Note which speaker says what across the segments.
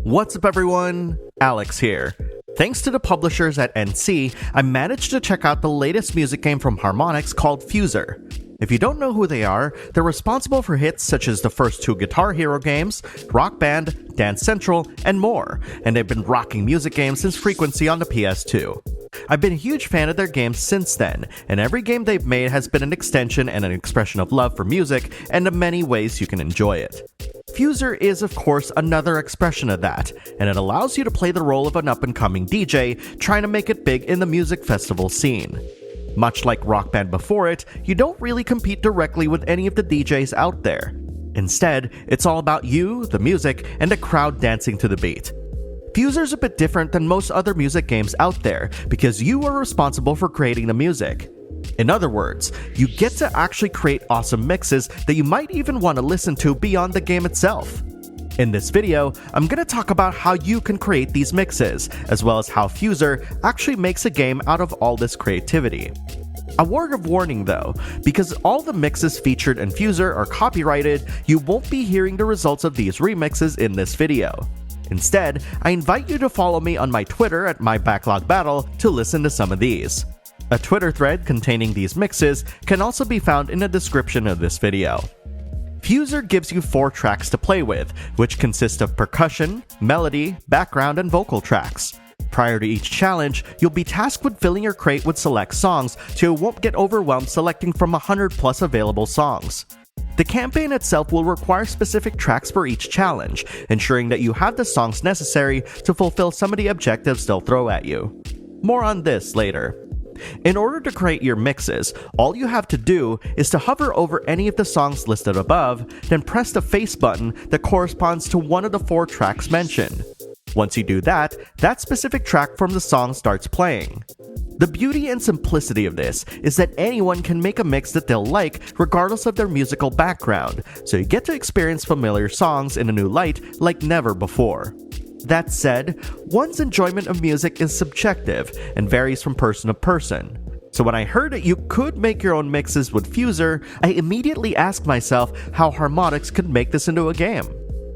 Speaker 1: What's up everyone? Alex here. Thanks to the publishers at NC, I managed to check out the latest music game from Harmonix called FUSER. If you don't know who they are, they're responsible for hits such as the first two Guitar Hero games, Rock Band, Dance Central, and more, and they've been rocking music games since Frequency on the PS2. I've been a huge fan of their games since then, and every game they've made has been an extension and an expression of love for music and the many ways you can enjoy it. FUSER is, of course, another expression of that, and it allows you to play the role of an up-and-coming DJ trying to make it big in the music festival scene. Much like Rock Band before it, you don't really compete directly with any of the DJs out there. Instead, it's all about you, the music, and the crowd dancing to the beat. FUSER's a bit different than most other music games out there because you are responsible for creating the music. In other words, you get to actually create awesome mixes that you might even want to listen to beyond the game itself. In this video, I'm going to talk about how you can create these mixes, as well as how FUSER actually makes a game out of all this creativity. A word of warning though, because all the mixes featured in FUSER are copyrighted, you won't be hearing the results of these remixes in this video. Instead, I invite you to follow me on my Twitter at @MyBacklogBattle to listen to some of these. A Twitter thread containing these mixes can also be found in the description of this video. FUSER gives you 4 tracks to play with, which consist of percussion, melody, background, and vocal tracks. Prior to each challenge, you'll be tasked with filling your crate with select songs so you won't get overwhelmed selecting from 100 plus available songs. The campaign itself will require specific tracks for each challenge, ensuring that you have the songs necessary to fulfill some of the objectives they'll throw at you. More on this later. In order to create your mixes, all you have to do is to hover over any of the songs listed above, then press the face button that corresponds to one of the 4 tracks mentioned. Once you do that, that specific track from the song starts playing. The beauty and simplicity of this is that anyone can make a mix that they'll like regardless of their musical background, so you get to experience familiar songs in a new light like never before. That said, one's enjoyment of music is subjective and varies from person to person. So when I heard that you could make your own mixes with FUSER, I immediately asked myself how Harmonix could make this into a game.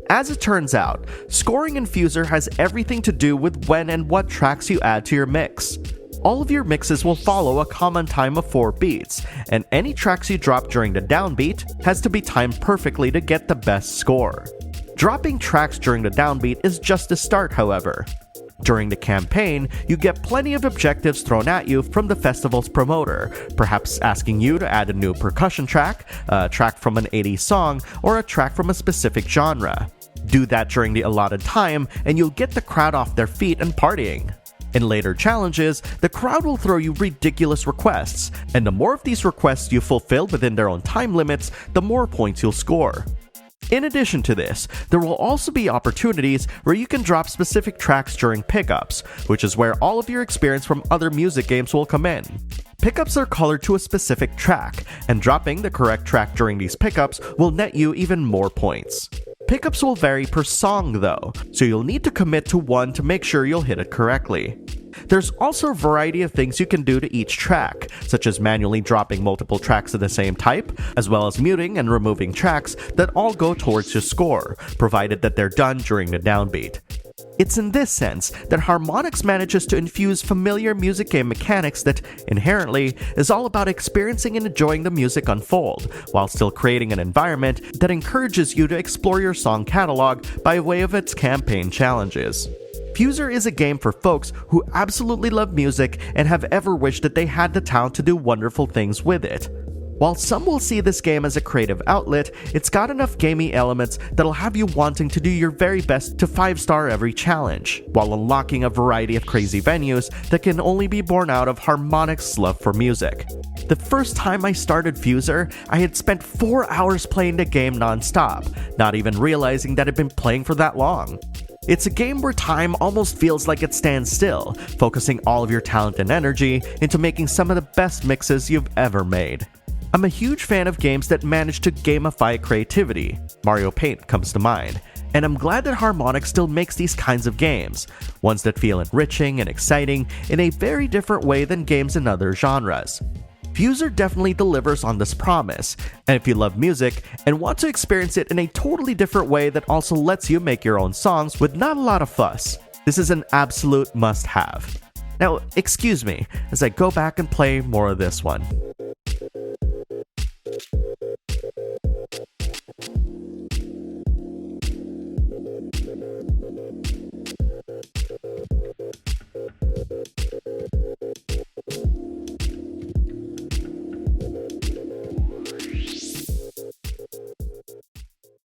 Speaker 1: As it turns out, scoring in FUSER has everything to do with when and what tracks you add to your mix. All of your mixes will follow a common time of 4 beats, and any tracks you drop during the downbeat has to be timed perfectly to get the best score. Dropping tracks during the downbeat is just the start, however. During the campaign, you get plenty of objectives thrown at you from the festival's promoter, perhaps asking you to add a new percussion track, a track from an 80s song, or a track from a specific genre. Do that during the allotted time, and you'll get the crowd off their feet and partying. In later challenges, the crowd will throw you ridiculous requests, and the more of these requests you fulfill within their own time limits, the more points you'll score. In addition to this, there will also be opportunities where you can drop specific tracks during pickups, which is where all of your experience from other music games will come in. Pickups are colored to a specific track, and dropping the correct track during these pickups will net you even more points. Pickups will vary per song though, so you'll need to commit to one to make sure you'll hit it correctly. There's also a variety of things you can do to each track, such as manually dropping multiple tracks of the same type, as well as muting and removing tracks that all go towards your score, provided that they're done during the downbeat. It's in this sense that Harmonix manages to infuse familiar music game mechanics that, inherently, is all about experiencing and enjoying the music unfold, while still creating an environment that encourages you to explore your song catalog by way of its campaign challenges. FUSER is a game for folks who absolutely love music and have ever wished that they had the talent to do wonderful things with it. While some will see this game as a creative outlet, it's got enough gamey elements that'll have you wanting to do your very best to 5-star every challenge, while unlocking a variety of crazy venues that can only be born out of Harmonix's love for music. The first time I started FUSER, I had spent 4 hours playing the game non-stop, not even realizing that I'd been playing for that long. It's a game where time almost feels like it stands still, focusing all of your talent and energy into making some of the best mixes you've ever made. I'm a huge fan of games that manage to gamify creativity. Mario Paint comes to mind, and I'm glad that Harmonix still makes these kinds of games, ones that feel enriching and exciting in a very different way than games in other genres. FUSER definitely delivers on this promise, and if you love music and want to experience it in a totally different way that also lets you make your own songs with not a lot of fuss, this is an absolute must-have. Now, excuse me as I go back and play more of this one.